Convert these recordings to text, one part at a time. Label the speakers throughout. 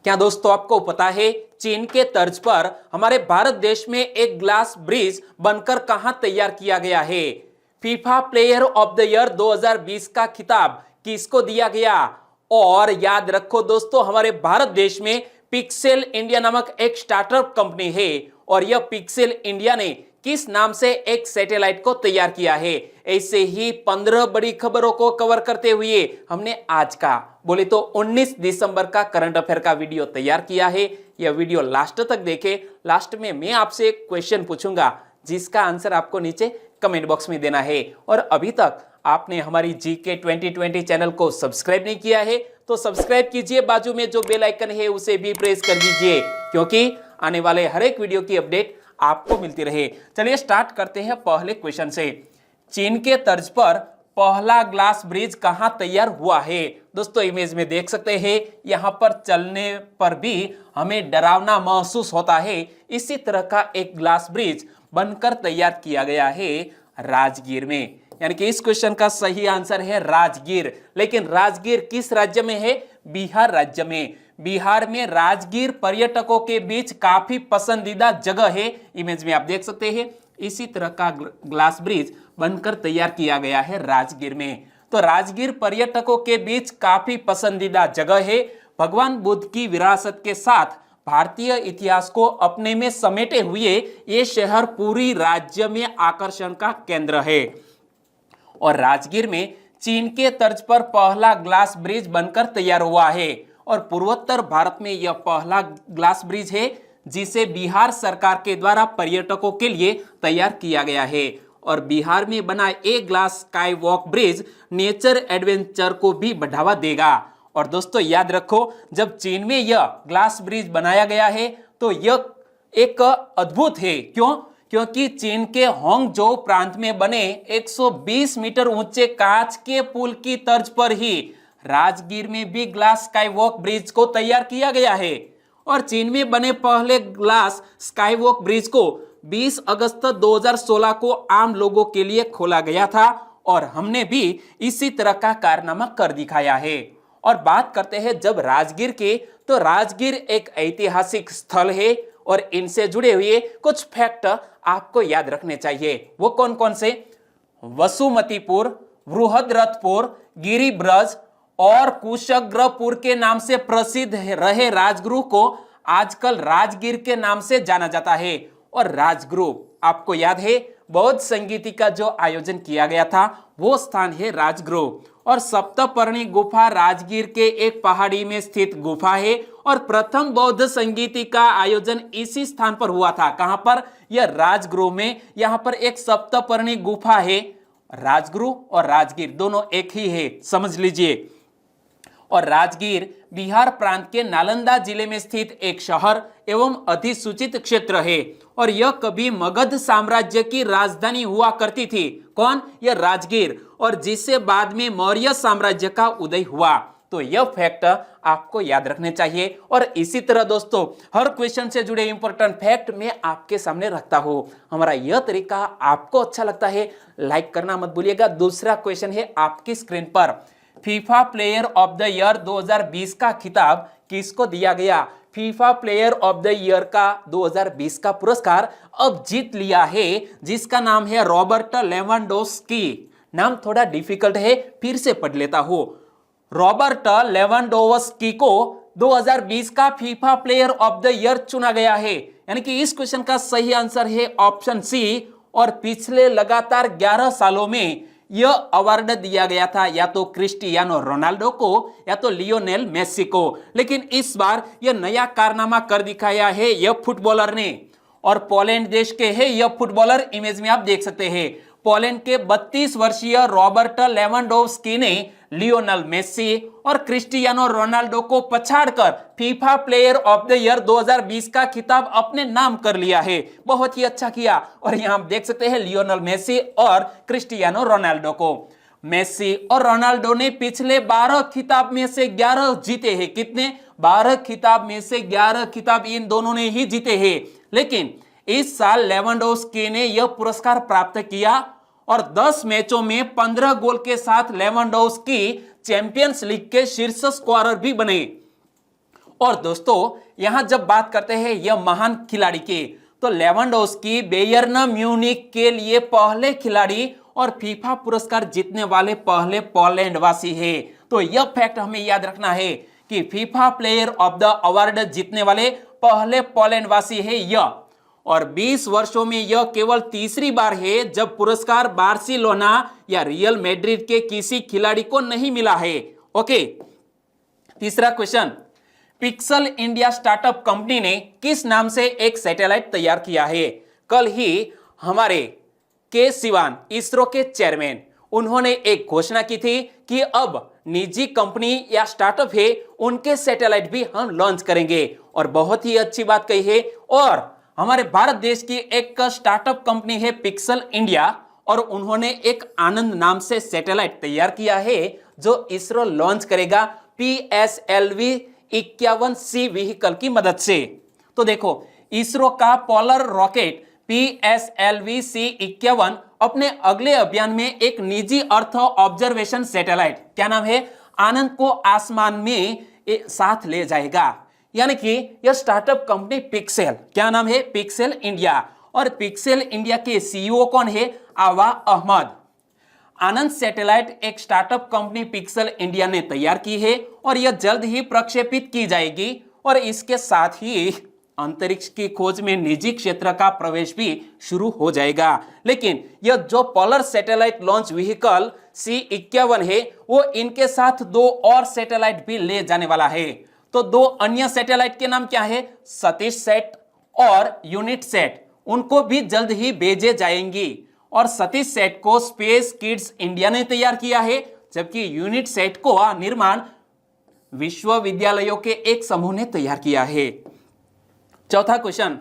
Speaker 1: क्या दोस्तों आपको पता है चीन के तर्ज पर हमारे भारत देश में एक ग्लास ब्रिज बनकर कहां तैयार किया गया है? FIFA player of the year 2020 का खिताब किसको दिया गया? और याद रखो दोस्तों, हमारे भारत देश में पिक्सेल इंडिया नामक एक स्टार्टअप कंपनी है और यह पिक्सेल इंडिया ने किस नाम से एक सैटेलाइट को तैयार किया है? ऐसे ही 15 बड़ी खबरों को कवर करते हुए हमने आज का बोले तो 19 दिसंबर का करंट अफेयर का वीडियो तैयार किया है। यह वीडियो लास्ट तक देखें। लास्ट में मैं आपसे एक क्वेश्चन पूछूंगा जिसका आंसर आपको नीचे कमेंट बॉक्स में देना है। और अभी तक आपने हमारी जीके 2020 चैनल को सब्सक्राइब नहीं किया है तो सब्सक्राइब कीजिए, बाजू में जो बेल आइकन है उसे भी प्रेस कर दीजिए क्योंकि आने वाले हर एक वीडियो की अपडेट आपको मिलती रहे। चलिए स्टार्ट करते हैं पहले क्वेश्चन से। चीन के तर्ज पर पहला ग्लास ब्रिज कहां तैयार हुआ है? दोस्तों इमेज में देख सकते हैं, यहां पर चलने पर भी हमें डरावना महसूस होता है। इसी तरह का एक ग्लास ब्रिज बनकर तैयार किया गया है राजगीर में। यानी कि इस क्वेश्चन का सही आंसर है राजगीर। लेकिन राजगीर किस राज्य में है? बिहार राज्य में। बिहार में राजगीर पर्यटकों के बीच काफी पसंदीदा जगह है। इमेज में आप देख सकते हैं, इसी तरह का ग्लास ब्रिज बनकर तैयार किया गया है राजगीर में। तो राजगीर पर्यटकों के बीच काफी पसंदीदा जगह है। भगवान बुद्ध की विरासत के साथ भारतीय इतिहास को अपने में समेटे हुए ये शहर पूरी राज्य में आकर्षण का केंद्र है। और राजगीर में चीन के तर्ज पर पहला ग्लास ब्रिज बनकर तैयार हुआ है और पूर्वोत्तर भारत में यह पहला ग्लास ब्रिज है जिसे बिहार सरकार के द्वारा पर्यटकों के लिए तैयार किया गया है। और बिहार में बना एक glass sky walk bridge nature adventure को भी बढ़ावा देगा। और दोस्तों याद रखो, जब चीन में यह ग्लास ब्रिज बनाया गया है तो यह एक अद्भुत है। क्यों? क्योंकि चीन के होंगझोउ प्रांत में बने 120 मीटर ऊंचे कांच के पुल की तर्ज पर ही राजगीर में भी ग्लास स्काई वॉक ब्रिज को तैयार किया गया है। और चीन में बने पहले ग्लास स्काई वॉक ब्रिज को 20 अगस्त 2016 को आम लोगों के लिए खोला गया था और हमने भी इसी तरह का कारनामा कर दिखाया है। और बात करते हैं जब राजगीर के, तो राजगीर एक ऐतिहासिक स्थल है और इनसे जुड़े हुए कुछ फैक्ट आपको याद रखने चाहिए। वो कौन कौन से? वसुमतीपुर, बृहद्रथपुर, गिरिब्रज और कुशग्रपुर के नाम से प्रसिद्ध रहे राजगृह को आजकल राजगीर के नाम से जाना जाता है। और राजगृह आपको याद है, बौद्ध संगीत का जो आयोजन किया गया था वो स्थान है राजगृह। और सप्तपर्णी गुफा राजगीर के एक पहाड़ी में स्थित गुफा है और प्रथम बौद्ध संगीत का आयोजन इसी स्थान पर हुआ था। कहां पर? यह राजगृह में। यहां पर एक सप्तपर्णी गुफा है। राजगृह और राजगीर दोनों एक ही है, समझ लीजिए। और राजगीर बिहार प्रांत के नालंदा जिले में स्थित एक शहर एवं अधिसूचित क्षेत्र है और यह कभी मगध साम्राज्य की राजधानी हुआ करती थी। कौन? यह राजगीर। और जिससे बाद में मौर्य साम्राज्य का उदय हुआ। तो यह फैक्ट आपको याद रखने चाहिए। और इसी तरह दोस्तों हर क्वेश्चन से जुड़े इंपॉर्टेंट फैक्ट मैं आपके सामने रखता हूं। हमारा यह तरीका आपको अच्छा लगता है, लाइक करना मत भूलिएगा। दूसरा क्वेश्चन है आपकी स्क्रीन पर, FIFA player of the year 2020 का खिताब किसको दिया गया? FIFA player of the year का 2020 का पुरस्कार अब जीत लिया है जिसका नाम है रॉबर्ट लेवेंडोव्स्की। नाम थोड़ा डिफिकल्ट है, फिर से पढ़ लेता हूं। रॉबर्ट लेवेंडोव्स्की को 2020 का FIFA player of the year चुना गया है। यानी कि इस क्वेश्चन का सही आंसर है ऑप्शन सी। और पिछले लगातार 11 सालों में यह अवार्ड दिया गया था या तो क्रिस्टियानो रोनाल्डो को या तो लियोनेल मेसी को। लेकिन इस बार यह नया कारनामा कर दिखाया है यह फुटबॉलर ने। और पोलैंड देश के हैं यह फुटबॉलर। इमेज में आप देख सकते हैं, पोलैंड के 32 वर्षीय रॉबर्ट लेवेंडोव्स्की ने लियोनेल मेसी और क्रिस्टियानो रोनाल्डो को पछाड़कर FIFA player of the year 2020 का खिताब अपने नाम कर लिया है। बहुत ही अच्छा किया। और यहां आप देख सकते हैं लियोनेल मेसी और क्रिस्टियानो रोनाल्डो को। मेसी और रोनाल्डो ने पिछले 12 खिताब में से 11 जीते हैं। कितने? 12 खिताब में से 11 खिताब इन दोनों ने ही जीते हैं। लेकिन इस साल लेवेंडोव्स्की ने यह पुरस्कार प्राप्त किया और 10 मैचों में 15 गोल के साथ लेवेंडोव्स्की चैंपियंस लीग के शीर्ष स्कोरर भी बने। और दोस्तों यहां जब बात करते हैं यह महान खिलाड़ी की, तो लेवेंडोस्की बायर्न म्यूनिख के लिए पहले खिलाड़ी और फीफा पुरस्कार जीतने वाले पहले पोलैंड वासी है। तो यह फैक्ट हमें याद रखना है कि FIFA player of the award जीतने वाले पहले पोलैंड वासी है यह। और 20 वर्षों में यह केवल तीसरी बार है जब पुरस्कार बार्सिलोना या रियल मैड्रिड के किसी खिलाड़ी को नहीं मिला है। ओके, तीसरा question, pixel India startup company ने किस नाम से एक सैटेलाइट तैयार किया है? कल ही हमारे के सिवान इसरो के चेयरमैन, उन्होंने एक घोषणा की थी कि अब निजी कंपनी या स्टार्टअप है उनके सैटेलाइट भी हम लॉन्च करेंगे, और बहुत ही अच्छी बात कही है। और हमारे भारत देश की एक स्टार्टअप कंपनी है पिक्सल इंडिया, और उन्होंने एक आनंद नाम से सैटेलाइट तैयार किया है जो इसरो लॉन्च करेगा PSLV 51C व्हीकल की मदद से। तो देखो, इसरो का पोलर रॉकेट PSLV-C51 अपने अगले अभियान में एक निजी अर्थ ऑब्जर्वेशन सैटेलाइट, क्या नाम है, आनंद को आसमान में साथ ले जाएगा। यानी कि यह स्टार्टअप कंपनी पिक्सेल, क्या नाम है, पिक्सेल इंडिया, और पिक्सेल इंडिया के CEO कौन है, आवा अहमद। आनंद सैटेलाइट एक स्टार्टअप कंपनी पिक्सल इंडिया ने तैयार की है और यह जल्द ही प्रक्षेपित की जाएगी, और इसके साथ ही अंतरिक्ष की खोज में निजी क्षेत्र का प्रवेश भी शुरू हो जाएगा। लेकिन यह जो polar satellite launch vehicle C51 है वो इनके साथ 2 और सैटेलाइट भी ले जाने वाला है। तो 2 अन्य सैटेलाइट के नाम क्या है, सतीश सेट और यूनिट सेट, उनको भी जल्द ही भेजे जाएंगी। और सतीश सेट को स्पेस किड्स इंडिया ने तैयार किया है, जबकि यूनिट सेट को निर्माण विश्वविद्यालयों के एक समूह ने तैयार किया है। चौथा क्वेश्चन,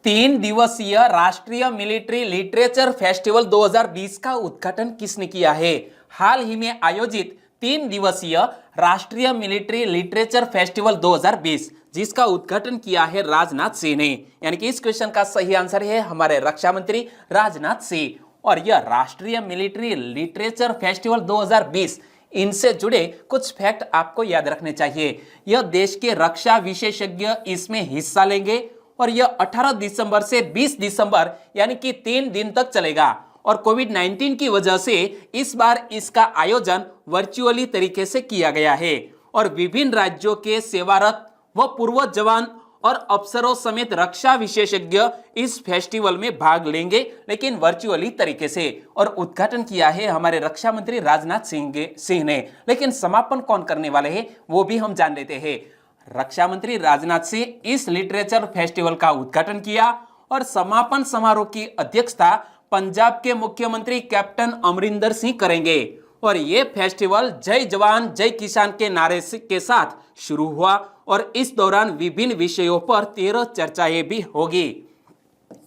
Speaker 1: 3 दिवसीय राष्ट्रीय मिलिट्री लिटरेचर फेस्टिवल 2020 का उद्घाटन किसने किया है? हाल ही में आयोजित 3 दिवसीय राष्ट्रीय मिलिट्री लिटरेचर फेस्टिवल 2020 जिसका उद्घाटन किया है राजनाथ सिंह ने। यानी कि इस क्वेश्चन का सही आंसर है हमारे रक्षा मंत्री राजनाथ सिंह। और यह राष्ट्रीय मिलिट्री लिटरेचर फेस्टिवल 2020, इनसे जुड़े कुछ फैक्ट आपको याद रखने चाहिए। यह देश के रक्षा विशेषज्ञ इसमें हिस्सा लेंगे और यह 18 दिसंबर से 20 दिसंबर यानी कि 3 दिन तक चलेगा। और कोविड-19 की वजह से इस बार इसका आयोजन वर्चुअली तरीके से किया गया है, और विभिन्न राज्यों के सेवारत व पूर्व जवान और अफसरों समेत रक्षा विशेषज्ञ इस फेस्टिवल में भाग लेंगे, लेकिन वर्चुअली तरीके से। और उद्घाटन किया है हमारे रक्षा मंत्री राजनाथ सिंह ने। लेकिन समापन कौन करने वाले हैं वो भी हम जान लेते हैं। रक्षा मंत्री राजनाथ सिंह इस लिटरेचर फेस्टिवल का उद्घाटन किया, और समापन समारोह की अध्यक्षता पंजाब के मुख्यमंत्री कैप्टन अमरिंदर सिंह करेंगे। और ये फेस्टिवल जय जवान जय किसान के नारे के साथ शुरू हुआ, और इस दौरान विभिन्न विषयों पर 13 चर्चाएं भी होगी।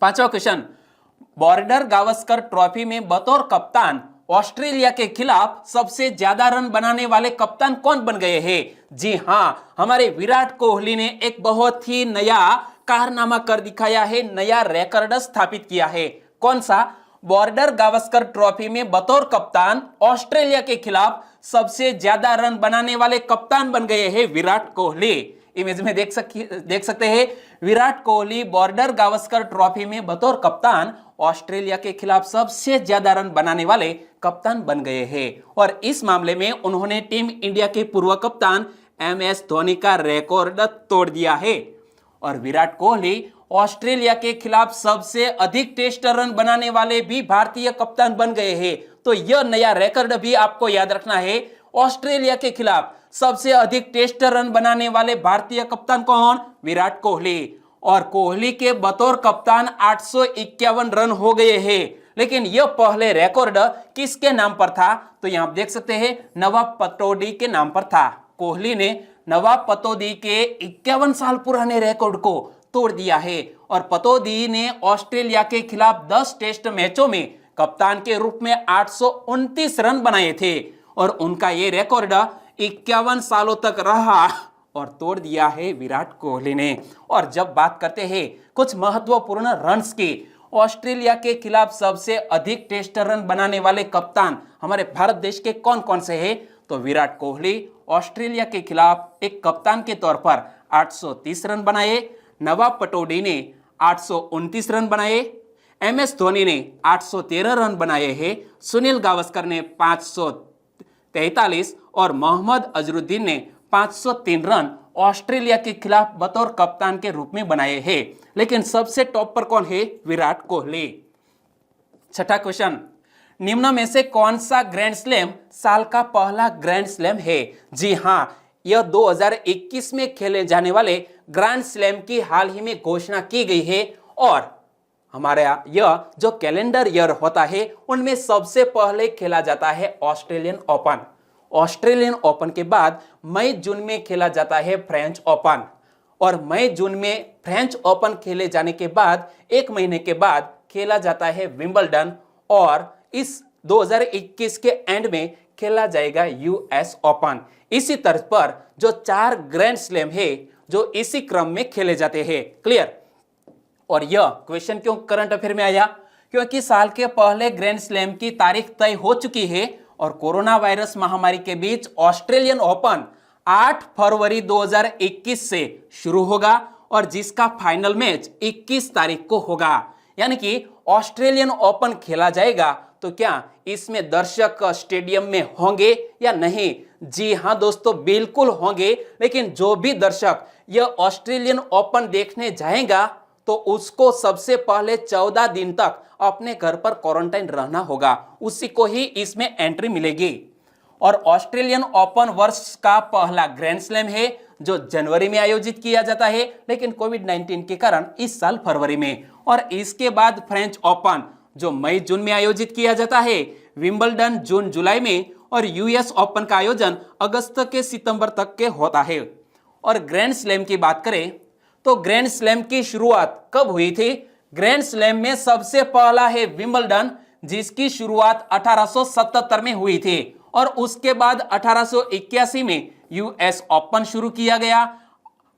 Speaker 1: 5वां क्वेश्चन, बॉर्डर गावस्कर ट्रॉफी में बतौर कप्तान ऑस्ट्रेलिया के खिलाफ सबसे ज्यादा रन बनाने वाले कप्तान कौन बन गए हैं? जी हां, हमारे विराट कोहली ने एक बहुत ही नया कारनामा कर दिखाया है, नया रिकॉर्ड स्थापित किया है। कौन सा? बॉर्डर गावस्कर ट्रॉफी में बतौर कप्तान ऑस्ट्रेलिया के खिलाफ सबसे ज्यादा रन बनाने वाले कप्तान बन गए हैं विराट कोहली। इमेज में देख सकते हैं, विराट कोहली बॉर्डर गावस्कर ट्रॉफी में बतौर कप्तान ऑस्ट्रेलिया के खिलाफ सबसे ज्यादा रन बनाने वाले कप्तान बन गए हैं। और इस मामले में उन्होंने टीम इंडिया के पूर्व कप्तान MS धोनी का रिकॉर्ड तोड़ दिया है। और विराट कोहली ऑस्ट्रेलिया के खिलाफ सबसे अधिक टेस्ट रन बनाने वाले भी भारतीय कप्तान बन गए हैं। तो यह नया रिकॉर्ड भी आपको याद रखना है। ऑस्ट्रेलिया के खिलाफ सबसे अधिक टेस्ट रन बनाने वाले भारतीय कप्तान कौन? विराट कोहली। और कोहली के बतौर कप्तान 851 रन हो गए हैं। लेकिन यह पहले रिकॉर्ड किसके नाम पर था? तो यहां आप देख सकते हैं, नवाब पटौदी के नाम पर था। कोहली ने नवाब पटौदी के 51 साल पुराने रिकॉर्ड को तोड़ दिया है। और पटौदी ने ऑस्ट्रेलिया के खिलाफ 10 टेस्ट मैचों में कप्तान के रूप में 829 रन बनाए थे, और उनका ये रिकॉर्ड 51 सालों तक रहा और तोड़ दिया है विराट कोहली ने। और जब बात करते हैं कुछ महत्वपूर्ण रन्स की, ऑस्ट्रेलिया के खिलाफ सबसे अधिक टेस्ट रन बनाने वाले कप्तान हमारे भारत देश के कौन कौन से हैं? तो विराट कोहली ऑस्ट्रेलिया के खिलाफ एक कप्तान के तौर पर 830 रन बनाए, नवाब पटौडी ने 829 रन बनाए, MS धोनी ने 813 रन बनाए हैं, सुनील गावस्कर ने 543 और मोहम्मद अजरुद्दीन ने 503 रन ऑस्ट्रेलिया के खिलाफ बतौर कप्तान के रूप में बनाए हैं। लेकिन सबसे टॉप पर कौन है? विराट कोहली। छठा क्वेश्चन, निम्न में से कौन सा ग्रैंड स्लैम साल का पहला ग्रैंड स्लैम है? जी हां, यह 2021 में खेले जाने वाले ग्रैंड स्लैम की हाल ही में घोषणा की गई है और हमारा यह जो कैलेंडर ईयर होता है उनमें सबसे पहले खेला जाता है ऑस्ट्रेलियन ओपन। ऑस्ट्रेलियन ओपन के बाद मई जून में खेला जाता है फ्रेंच ओपन और मई जून में फ्रेंच ओपन खेले जाने के बाद एक महीने के बाद खेला जाता है विंबलडन और इस 2021 के एंड में खेला जाएगा US ओपन। इसी तर्ज पर जो 4 ग्रैंड स्लैम है जो इसी क्रम में खेले जाते हैं। क्लियर? और यह क्वेश्चन क्यों करंट अफेयर में आया? क्योंकि साल के पहले ग्रैंड स्लैम की तारीख तय हो चुकी है और कोरोना वायरस महामारी के बीच ऑस्ट्रेलियन ओपन 8 फरवरी 2021 से शुरू होगा और जिसका फाइनल मैच 21 तारीख को होगा। यानी कि ऑस्ट्रेलियन ओपन खेला जाएगा तो क्या इसमें दर्शक स्टेडियम में होंगे या नहीं? जी हां दोस्तों, बिल्कुल होंगे। लेकिन जो भी दर्शक यह ऑस्ट्रेलियन ओपन देखने जाएगा तो उसको सबसे पहले 14 दिन तक अपने घर पर क्वारंटाइन रहना होगा, उसी को ही इसमें एंट्री मिलेगी। और ऑस्ट्रेलियन ओपन वर्ष का पहला ग्रैंड स्लैम है जो जनवरी में आयोजित किया जाता है, लेकिन कोविड-19 के कारण इस साल फरवरी में। और इसके बाद फ्रेंच ओपन जो मई जून में आयोजित किया जाता है, विंबलडन जून जुलाई में और US ओपन का आयोजन अगस्त के सितंबर तक के होता है। और ग्रैंड स्लैम की बात करें तो ग्रैंड स्लैम की शुरुआत कब हुई थी? ग्रैंड स्लैम में सबसे पहला है विंबलडन जिसकी शुरुआत 1877 में हुई थी और उसके बाद 1881 में US ओपन शुरू किया गया,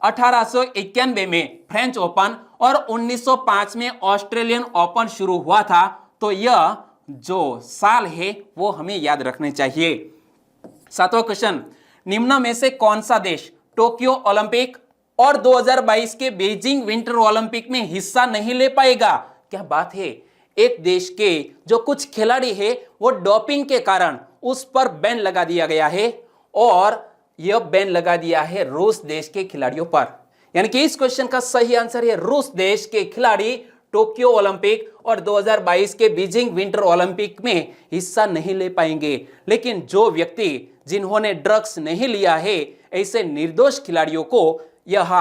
Speaker 1: 1891 में फ्रेंच ओपन और 1905 में ऑस्ट्रेलियन ओपन शुरू हुआ था। तो यह जो साल है वो हमें याद रखने चाहिए। 7वां क्वेश्चन, निम्न में से कौन सा देश टोक्यो ओलंपिक और 2022 के बीजिंग विंटर ओलंपिक में हिस्सा नहीं ले पाएगा? क्या बात है! एक देश के जो कुछ खिलाड़ी है वो डोपिंग के कारण उस पर बैन लगा दिया गया है और यह बैन लगा दिया है रूस देश के खिलाड़ियों पर। यानी कि इस क्वेश्चन का सही आंसर है रूस देश के खिलाड़ी टोक्यो ओलंपिक और 2022 के बीजिंग विंटर ओलंपिक में हिस्सा नहीं ले पाएंगे। लेकिन जो व्यक्ति जिन्होंने ड्रग्स नहीं लिया है ऐसे निर्दोष खिलाड़ियों को यह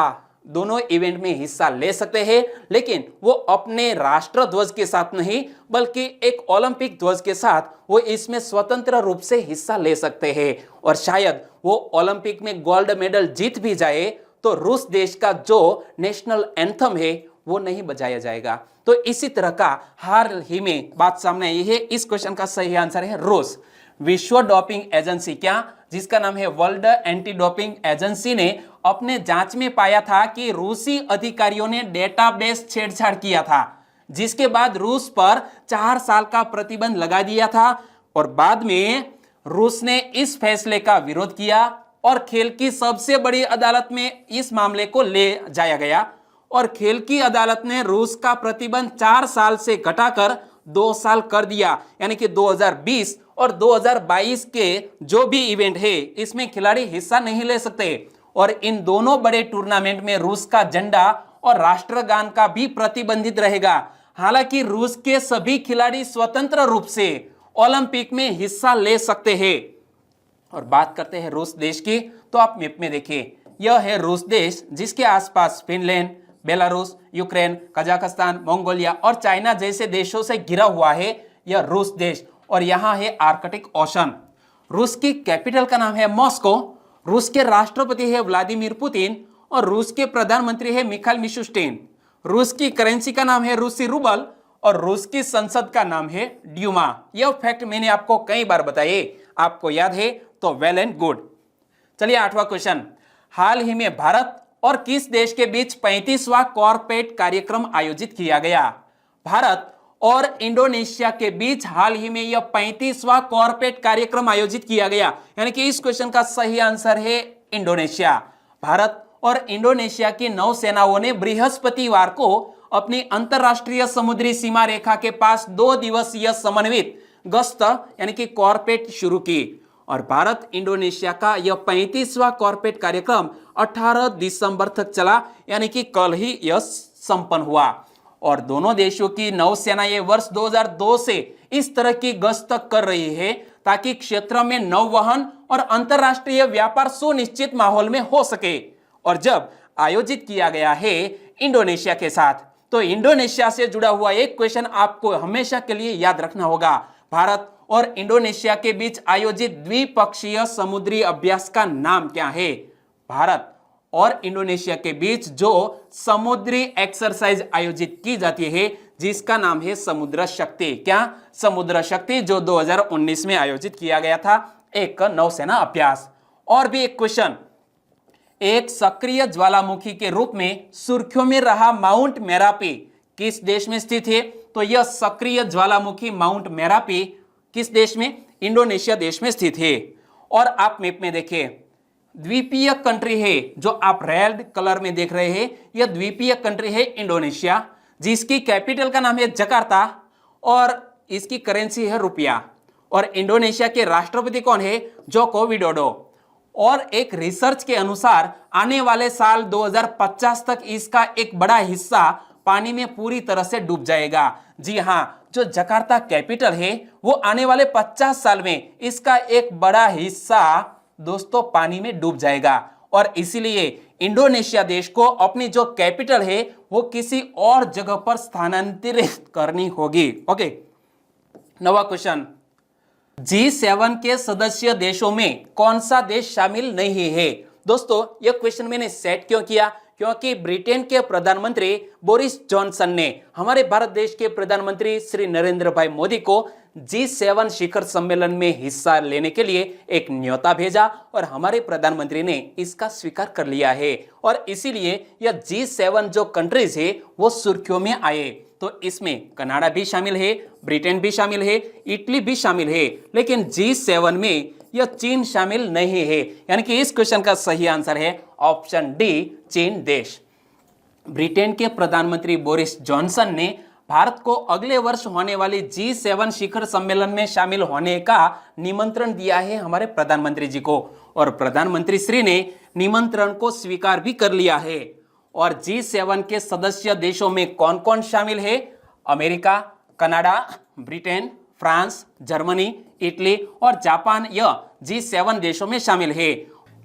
Speaker 1: दोनों इवेंट में हिस्सा ले सकते हैं, लेकिन वो अपने राष्ट्र ध्वज के साथ नहीं बल्कि एक ओलंपिक ध्वज के साथ वो इसमें स्वतंत्र रूप से हिस्सा ले सकते हैं। और शायद वो ओलंपिक में गोल्ड मेडल जीत भी जाए तो रूस देश का जो नेशनल एंथम है वो नहीं बजाया जाएगा। तो इसी तरह का हाल ही में बात सामने आई है। इस क्वेश्चन का सही आंसर है रूस। विश्व डोपिंग एजेंसी क्या जिसका नाम है वर्ल्ड एंटी डोपिंग एजेंसी ने अपने जांच में पाया था कि रूसी अधिकारियों ने डेटाबेस छेड़छाड़ किया था, जिसके बाद रूस पर 4 साल का प्रतिबंध लगा दिया था और बाद में रूस ने इस फैसले का विरोध किया और खेल की सबसे बड़ी अदालत में इस मामले को ले जाया गया और खेल की अदालत ने रूस का प्रतिबंध 4 साल से घटाकर 2 साल कर दिया। यानी कि 2020 और 2022 के जो भी इवेंट है इसमें खिलाड़ी हिस्सा नहीं ले सकते और इन दोनों बड़े टूर्नामेंट में रूस का झंडा और राष्ट्रगान का भी प्रतिबंधित रहेगा। हालांकि रूस के सभी खिलाड़ी स्वतंत्र रूप से ओलंपिक में हिस्सा ले सकते हैं। और बात करते हैं रूस देश की, तो आप मैप में देखिए, यह है रूस देश जिसके आसपास Finland, Belarus, Ukraine, Kazakhstan, Mongolia और चाइना जैसे देशों से घिरा हुआ है यह रूस देश। और यहाँ है आर्कटिक ओशन। रूस की कैपिटल का नाम है मॉस्को। रूस के राष्ट्रपति है व्लादिमीर पुतिन और रूस के प्रधानमंत्री है मिखाइल मिशुस्टिन। रूस की करेंसी का नाम है रूसी रूबल और रूस की संसद का नाम है ड्यूमा। यह फैक्ट मैंने आपको कई बार बताए, आपको याद है तो वेल एंड गुड। चलिए 8वां क्वेश्चन, हाल ही में भारत और किस देश के बीच 35वां कॉर्पोरेट कार्यक्रम आयोजित किया गया? भारत और इंडोनेशिया के बीच हाल ही में यह 35वां कॉर्पोरेट कार्यक्रम आयोजित किया गया। यानी कि इस क्वेश्चन का सही आंसर है इंडोनेशिया। भारत और इंडोनेशिया की नौसेनाओं ने बृहस्पतिवार को अपनी अंतरराष्ट्रीय समुद्री सीमा रेखा के पास 2 दिवसीय समन्वित गश्त यानी कि कॉर्पेट शुरू की। और भारत इंडोनेशिया का यह 35वां कॉर्पेट कार्यक्रम 18 दिसंबर तक चला, यानी कि कल ही यह संपन्न हुआ। और दोनों देशों की नौसेनाएं वर्ष 2002 से इस तरह की गश्त कर रही है ताकि क्षेत्र में नौवहन और अंतरराष्ट्रीय व्यापार सुनिश्चित माहौल में हो सके। और जब आयोजित किया गया है इंडोनेशिया के साथ, तो इंडोनेशिया से जुड़ा हुआ एक क्वेश्चन आपको हमेशा के लिए याद रखना होगा। भारत और इंडोनेशिया के बीच आयोजित द्विपक्षीय समुद्री अभ्यास का नाम क्या है? भारत और इंडोनेशिया के बीच जो समुद्री एक्सरसाइज आयोजित की जाती है जिसका नाम है समुद्र शक्ति। क्या? समुद्र शक्ति, जो 2019 में आयोजित किया गया था, एक नौसेना अभ्यास। और भी एक क्वेश्चन, एक सक्रिय ज्वालामुखी के रूप में सुर्खियों में रहा माउंट मेरापी किस देश में स्थित है? तो यह सक्रिय ज्वालामुखी माउंट मेरापी किस देश में? इंडोनेशिया देश में स्थित है। और आप मैप में देखिए, द्वीपीय कंट्री है, जो आप रेड कलर में देख रहे हैं, यह द्वीपीय कंट्री है इंडोनेशिया, जिसकी कैपिटल का नाम है जकार्ता और इसकी करेंसी है रुपया। और इंडोनेशिया के राष्ट्रपति कौन है? Joko Widodo. और एक रिसर्च के अनुसार आने वाले साल 2050 तक इसका एक बड़ा हिस्सा पानी में पूरी तरह से डूब जाएगा। जी हां, जो जकार्ता कैपिटल है वो आने वाले 50 साल में इसका एक बड़ा हिस्सा दोस्तों पानी में डूब जाएगा। और इसीलिए इंडोनेशिया देश को अपनी जो कैपिटल है वो किसी और जगह पर स्थानांतरित करनी होगी। ओके, नवा क्वेश्चन, G7 के सदस्य देशों में कौन सा देश शामिल नहीं है? दोस्तों यह क्वेश्चन मैंने सेट क्यों किया? क्योंकि ब्रिटेन के प्रधानमंत्री बोरिस जॉनसन ने हमारे भारत देश के प्रधानमंत्री श्री नरेंद्र भाई मोदी को G7 शिखर सम्मेलन में हिस्सा लेने के लिए एक न्योता भेजा और हमारे प्रधानमंत्री ने इसका स्वीकार कर लिया है। और इसीलिए यह G7 जो कंट्रीज है वो सुर्खियों में आए। तो इसमें कनाडा भी शामिल है, ब्रिटेन भी शामिल है, इटली भी शामिल है, लेकिन G7 में यह चीन शामिल नहीं है। यानी कि इस क्वेश्चन का सही आंसर है ऑप्शन डी, चीन देश। ब्रिटेन के प्रधानमंत्री बोरिस जॉनसन ने भारत को अगले वर्ष होने वाली G7 शिखर सम्मेलन में शामिल होने का निमंत्रण दिया है हमारे प्रधानमंत्री जी को। और प्रधानमंत्री श्री ने निमंत्रण को स्वीकार भी कर लिया है। और G7 के सदस्य देशों में कौन कौन शामिल है? America, Canada, Britain, France, Germany, Italy और जापान, यह G7 देशों में शामिल है।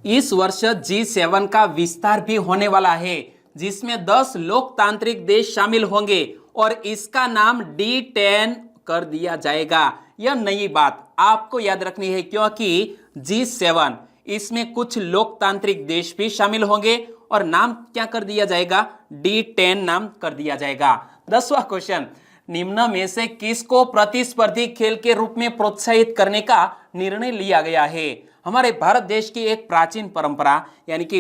Speaker 1: इस वर्ष G7 का विस्तार भी होने वाला है, जिसमें 10 लोकतांत्रिक देश शामिल होंगे और इसका नाम D10 कर दिया जाएगा। यह नई बात आपको याद रखनी है, क्योंकि G7 इसमें कुछ लोकतांत्रिक देश भी शामिल होंगे और नाम क्या कर दिया जाएगा? D10 नाम कर दिया जाएगा। 10वां क्वेश्चन, निम्न में से किसको प्रतिस्पर्धी खेल के रूप में प्रोत्साहित करने का निर्णय लिया गया है? हमारे भारत देश की एक प्राचीन परंपरा यानी कि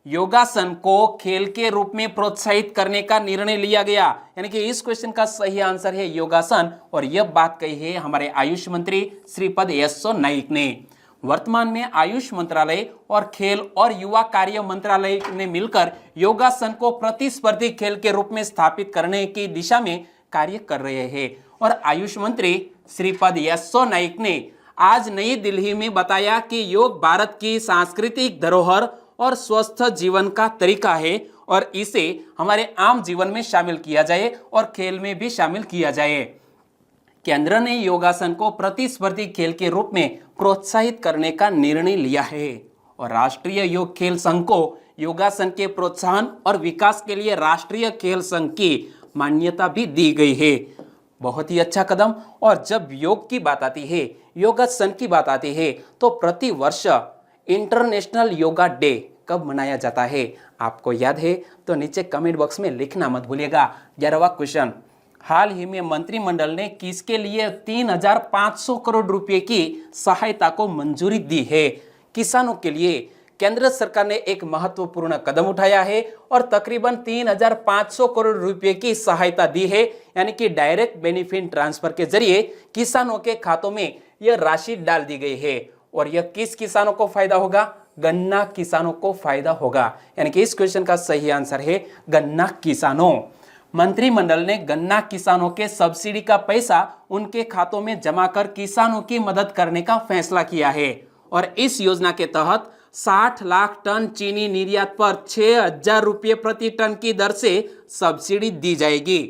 Speaker 1: योगासन को खेल के रूप में प्रोत्साहित करने का निर्णय लिया गया। यानी कि इस क्वेश्चन का सही आंसर है योगासन। और यह बात कही है हमारे आयुष मंत्री श्रीपद येस्सो नाइक ने। वर्तमान में आयुष मंत्रालय और खेल और युवा कार्य मंत्रालय ने मिलकर योगासन को प्रतिस्पर्धी खेल के रूप में स्थापित करने की दिशा में कार्य कर रहे हैं। और आयुष मंत्री श्रीपद येस्सो नाइक ने आज नई दिल्ली में बताया कि योग भारत की सांस्कृतिक धरोहर और स्वस्थ जीवन का तरीका है और इसे हमारे आम जीवन में शामिल किया जाए और खेल में भी शामिल किया जाए। केंद्र ने योगासन को प्रतिस्पर्धी खेल के रूप में प्रोत्साहित करने का निर्णय लिया है और राष्ट्रीय योग खेल संघ को योगासन के प्रोत्साहन और विकास के लिए राष्ट्रीय खेल संघ की मान्यता भी दी गई है। बहुत ही अच्छा कदम। और जब योग की बात आती है, योगासन की बात आती है, तो प्रति वर्ष इंटरनेशनल योगा डे कब मनाया जाता है? आपको याद है तो नीचे कमेंट बॉक्स में लिखना मत भूलिएगा। 11वां क्वेश्चन, हाल ही में मंत्रिमंडल ने किसके लिए 3,500 करोड़ रुपए की सहायता को मंजूरी दी है? किसानों के लिए केंद्र सरकार ने एक महत्वपूर्ण कदम उठाया है और तकरीबन 3,500 करोड़ रुपए की सहायता दी है। यानी कि डायरेक्ट बेनिफिट ट्रांसफर के जरिए किसानों के खातों में यह राशि डाल दी गई है। और यह किस किसानों को फायदा होगा? गन्ना किसानों को फायदा होगा, यानी कि इस क्वेश्चन का सही आंसर है गन्ना किसानों। मंत्रिमंडल ने गन्ना किसानों के सब्सिडी का पैसा उनके खातों में जमा कर किसानों की मदद करने का फैसला किया है और इस योजना के तहत 60 लाख टन चीनी निर्यात पर 6,000 रुपये प्रति टन की दर से सब्सिडी दी जाएगी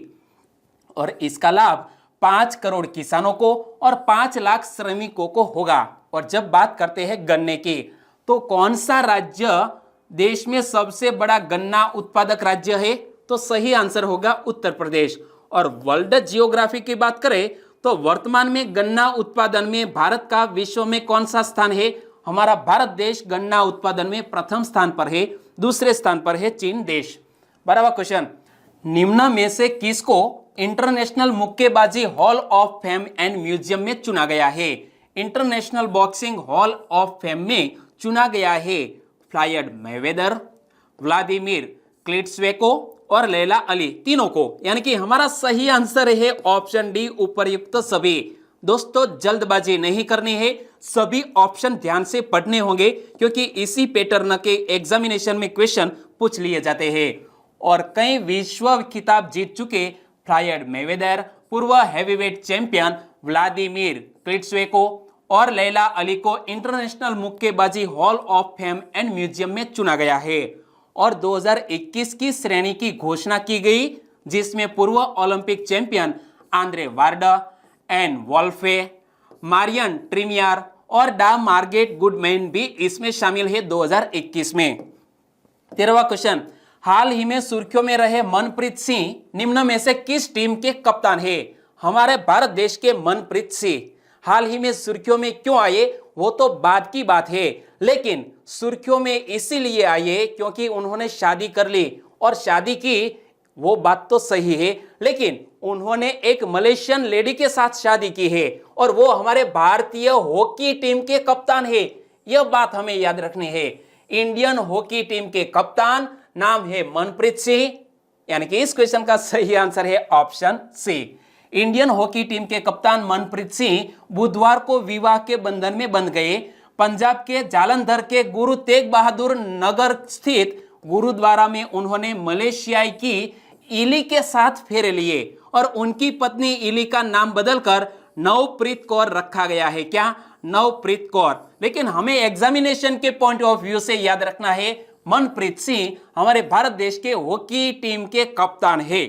Speaker 1: और इसका लाभ 5 करोड़ किसानों को और 5 लाख श्रमिकों को होगा। और जब बात करते हैं गन्ने की, तो कौन सा राज्य देश में सबसे बड़ा गन्ना उत्पादक राज्य है? तो सही आंसर होगा उत्तर प्रदेश। और वर्ल्ड जियोग्राफी की बात करें तो वर्तमान में गन्ना उत्पादन में भारत का विश्व में कौन सा स्थान है? हमारा भारत देश गन्ना उत्पादन में प्रथम स्थान पर है, दूसरे स्थान पर है चीन देश। 12वां क्वेश्चन, निम्न में से किसको इंटरनेशनल मुक्केबाजी hall of fame and museum में चुना गया है? International boxing hall of fame में चुना गया है फ्लायड मैवेदर, व्लादिमीर क्लिट्सवेको और लैला अली, तीनों को। यानी कि हमारा सही आंसर है ऑप्शन डी, उपर्युक्त सभी। दोस्तों जल्दबाजी नहीं करनी है, सभी ऑप्शन ध्यान से पढ़ने होंगे क्योंकि इसी पैटर्न के एग्जामिनेशन में क्वेश्चन पूछ लिए जाते हैं। और कई विश्व खिताब जीत चुके फ्लायड मैवेदर, पूर्व हैवीवेट चैंपियन व्लादिमीर क्लिट्सवेको और लैला अली को इंटरनेशनल मुक्केबाजी hall of fame and museum में चुना गया है। और 2021 की श्रेणी की घोषणा की गई जिसमें पूर्व Olympic champion Andre Ward, Ann Wolfe, Marian Trimiar और डा मार्गेट गुडमैन भी इसमें शामिल है 2021 में। 13वां क्वेश्चन, हाल ही में सुर्खियों में रहे मनप्रीत सिंह निम्न में से किस टीम के कप्तान है? हमारे भारत देश के मनप्रीत सिंह हाल ही में सुर्खियों में क्यों आए वो तो बाद की बात है, लेकिन सुर्खियों में इसीलिए आए क्योंकि उन्होंने शादी कर ली। और शादी की वो बात तो सही है, लेकिन उन्होंने एक मलेशियन लेडी के साथ शादी की है और वो हमारे भारतीय हॉकी टीम के कप्तान है। यह बात हमें याद रखनी है। इंडियन हॉकी टीम के कप्तान नाम है मनप्रीत सिंह, यानी कि इस क्वेश्चन का सही आंसर है option C. Indian hockey team के कप्तान मनप्रीत सिंह बुधवार को विवाह के बंधन में बंध गए। पंजाब के जालंधर के गुरु तेग बहादुर नगर स्थित गुरुद्वारा में उन्होंने मलेशियाई की इली के साथ फेरे लिए और उनकी पत्नी इली का नाम बदलकर नवप्रीत कौर रखा गया है। क्या? नवप्रीत कौर। लेकिन हमें एग्जामिनेशन के पॉइंट ऑफ व्यू से याद रखना है मनप्रीत सिंह हमारे भारत देश के हॉकी टीम के कप्तान है।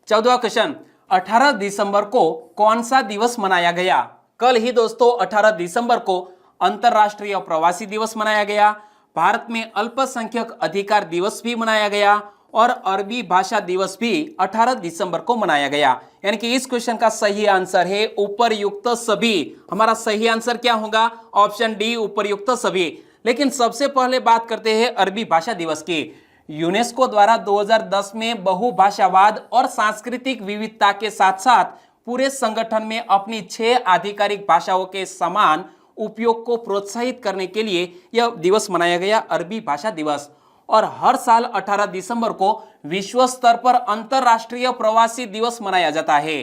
Speaker 1: 14वां क्वेश्चन, 18 दिसंबर को कौन सा दिवस मनाया गया? कल ही दोस्तों 18 दिसंबर को अंतरराष्ट्रीय प्रवासी दिवस मनाया गया। भारत में अल्पसंख्यक अधिकार दिवस भी मनाया गया और अरबी भाषा दिवस भी 18 दिसंबर को मनाया गया। यानी कि इस क्वेश्चन का सही आंसर है उपर्युक्त सभी। हमारा सही आंसर क्या होगा? ऑप्शन डी, उपर्युक्त सभी। लेकिन सबसे पहले बात करते हैं अरबी भाषा दिवस की। यूनेस्को द्वारा 2010 में बहुभाषावाद और सांस्कृतिक विविधता के साथ साथ पूरे संगठन में अपनी 6 आधिकारिक भाषाओं के समान उपयोग को प्रोत्साहित करने के लिए यह दिवस मनाया गया, अरबी भाषा दिवस। और हर साल 18 दिसंबर को विश्व स्तर पर अंतरराष्ट्रीय प्रवासी दिवस मनाया जाता है।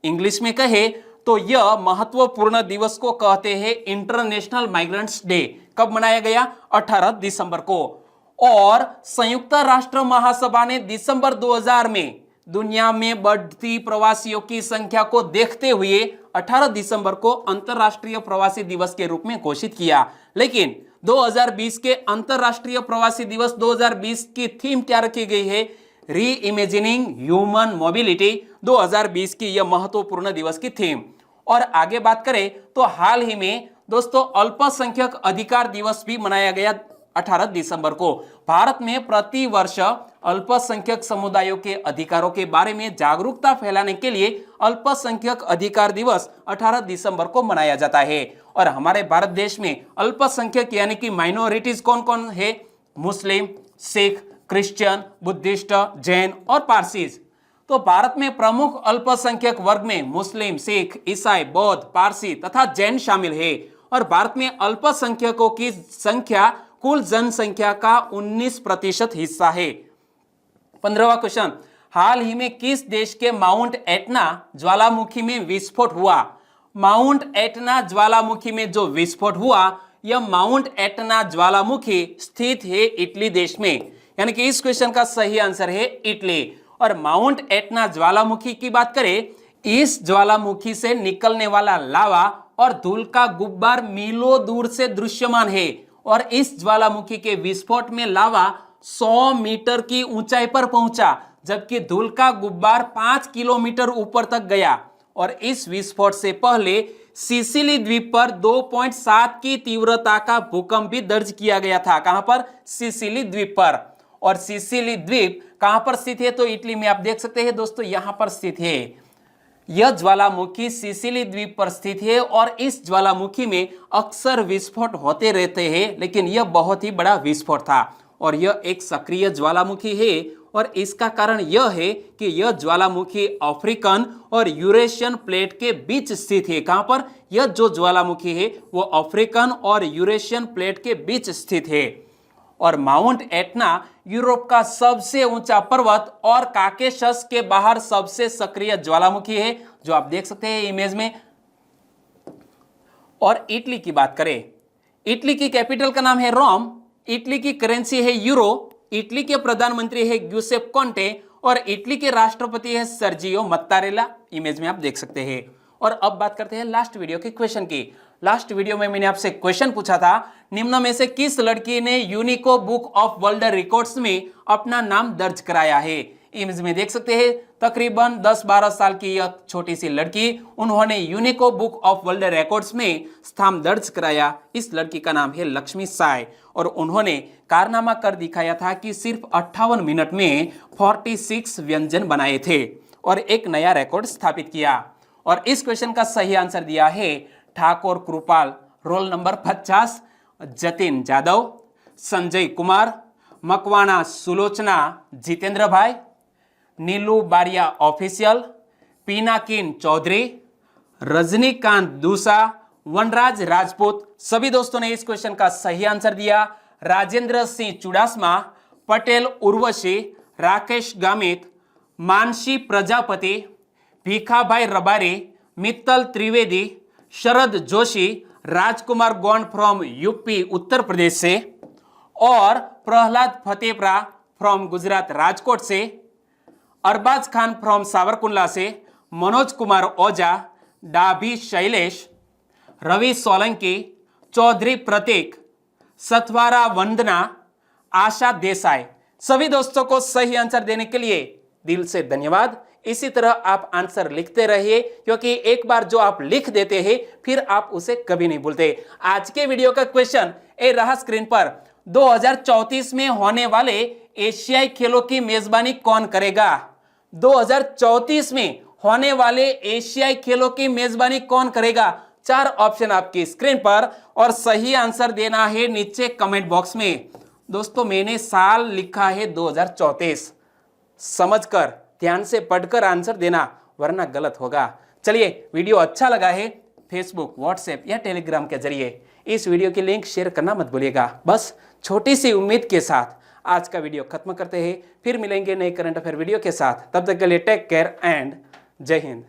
Speaker 1: इंग्लिश में कहे तो यह महत्वपूर्ण दिवस को कहते हैं इंटरनेशनल माइग्रेंट्स डे। कब मनाया गया? 18 दिसंबर को। और संयुक्त राष्ट्र महासभा ने दिसंबर 2000 में दुनिया में बढ़ती प्रवासियों की संख्या को देखते हुए 18 दिसंबर को अंतरराष्ट्रीय प्रवासी दिवस के रूप में घोषित किया। लेकिन 2020 के अंतरराष्ट्रीय प्रवासी दिवस 2020 की थीम क्या रखी गई है? री इमेजिनिंग ह्यूमन मोबिलिटी 2020 की यह महत्वपूर्ण दिवस की थीम। और आगे बात करें तो हाल ही में दोस्तों अल्पसंख्यक अधिकार दिवस भी मनाया गया 18 दिसंबर को। भारत में प्रति वर्ष अल्पसंख्यक समुदायों के अधिकारों के बारे में जागरूकता फैलाने के लिए अल्पसंख्यक अधिकार दिवस 18 दिसंबर को मनाया जाता है। और हमारे भारत देश में अल्पसंख्यक यानी कि माइनॉरिटीज कौन कौन है? मुस्लिम, सिख, क्रिश्चियन, बुद्धिस्ट, जैन और पारसीज। तो भारत में प्रमुख अल्पसंख्यक वर्ग में मुस्लिम, सिख, ईसाई, बौद्ध, पारसी तथा जैन शामिल है। और भारत में अल्पसंख्यकों की संख्या कुल जनसंख्या का 19% हिस्सा है। 15वां क्वेश्चन, हाल ही में किस देश के माउंट एटना ज्वालामुखी में विस्फोट हुआ? माउंट एटना ज्वालामुखी में जो विस्फोट हुआ यह माउंट एटना ज्वालामुखी स्थित है इटली देश में, यानी कि इस क्वेश्चन का सही आंसर है इटली। और माउंट एटना ज्वालामुखी की बात करें, इस ज्वालामुखी से निकलने वाला लावा और धूल का गुब्बार मीलों दूर से दृश्यमान है और इस ज्वालामुखी के विस्फोट में लावा 100 मीटर की ऊंचाई पर पहुंचा, जबकि धूल का गुब्बार 5 किलोमीटर ऊपर तक गया। और इस विस्फोट से पहले सिसिली द्वीप पर 2.7 की तीव्रता का भूकंप भी दर्ज किया गया था। कहां पर? सिसिली द्वीप पर। और सिसिली द्वीप कहां पर स्थित है? तो इटली में आप देख सकते हैं दोस्तों, यहां पर स्थित है। यह ज्वालामुखी सिसिली द्वीप पर स्थित है और इस ज्वालामुखी में अक्सर विस्फोट होते रहते हैं, लेकिन यह बहुत ही बड़ा विस्फोट था और यह एक सक्रिय ज्वालामुखी है। और इसका कारण यह है कि यह ज्वालामुखी अफ्रीकन और यूरेशियन प्लेट के बीच स्थित है। कहां पर? यह जो ज्वालामुखी है वो अफ्रीकन और यूरेशियन प्लेट के बीच स्थित है। और माउंट एटना यूरोप का सबसे ऊंचा पर्वत और काकेशस के बाहर सबसे सक्रिय ज्वालामुखी है, जो आप देख सकते हैं इमेज में। और इटली की बात करें, इटली की कैपिटल का नाम है रोम, इटली की करेंसी है यूरो, इटली के प्रधानमंत्री है ग्यूसेप कोंटे और इटली के राष्ट्रपति है सर्जियो मत्तारेला, इमेज में आप देख सकते हैं। और अब बात करते हैं लास्ट वीडियो के क्वेश्चन की। लास्ट वीडियो में मैंने आपसे क्वेश्चन पूछा था, निम्न में से किस लड़की ने यूनिको बुक ऑफ वर्ल्ड रिकॉर्ड्स में अपना नाम दर्ज कराया है? इमेज में देख सकते हैं, तकरीबन 10-12 साल की यह छोटी सी लड़की, उन्होंने यूनिको बुक ऑफ वर्ल्ड रिकॉर्ड्स में स्थान दर्ज कराया। इस लड़की का नाम है लक्ष्मी साय और उन्होंने कारनामा कर दिखाया था कि सिर्फ 58 मिनट में 46 व्यंजन बनाए थे और एक नया रिकॉर्ड स्थापित किया। और इस क्वेश्चन का सही आंसर दिया है ठाकुर कृपाल, रोल नंबर 50, जतिन जादव, संजय कुमार, मकवाना सुलोचना जितेंद्र भाई, नीलू बारिया ऑफिशियल, पिनाकिन चौधरी, रजनीकांत दूसा, वनराज राजपूत। सभी दोस्तों ने इस क्वेश्चन का सही आंसर दिया। राजेंद्र सिंह चुडासमा, पटेल उर्वशी, राकेश गामित, मानसी प्रजापति, भीखाभाई रबारी, मित्तल त्रिवेदी, शरद जोशी, राजकुमार गौंड फ्रॉम यूपी उत्तर प्रदेश से और प्रहलाद फतेपरा फ्रॉम गुजरात राजकोट से, अरबाज खान फ्रॉम सावरकुंडला से, मनोज कुमार ओझा, डाभी शैलेश, रवि सोलंकी, चौधरी प्रतीक, सतवारा वंदना, आशा देसाई। सभी दोस्तों को सही आंसर देने के लिए दिल से धन्यवाद। इसी तरह आप आंसर लिखते रहिए, क्योंकि एक बार जो आप लिख देते हैं फिर आप उसे कभी नहीं भूलते। आज के वीडियो का क्वेश्चन ए रहा स्क्रीन पर, 2034 में होने वाले एशियाई खेलों की मेजबानी कौन करेगा? 2034 में होने वाले एशियाई खेलों की मेजबानी कौन करेगा? 4 ऑप्शन आपकी स्क्रीन पर और सही आंसर देना है नीचे कमेंट बॉक्स में। दोस्तों मैंने साल लिखा है 2034, समझकर ध्यान से पढ़कर आंसर देना, वरना गलत होगा। चलिए, वीडियो अच्छा लगा है फेसबुक, व्हाट्सएप या टेलीग्राम के जरिए इस वीडियो की लिंक शेयर करना मत भूलिएगा। बस छोटी सी उम्मीद के साथ आज का वीडियो खत्म करते हैं, फिर मिलेंगे नए करंट अफेयर वीडियो के साथ। तब तक के लिए टेक केयर एंड जय हिंद।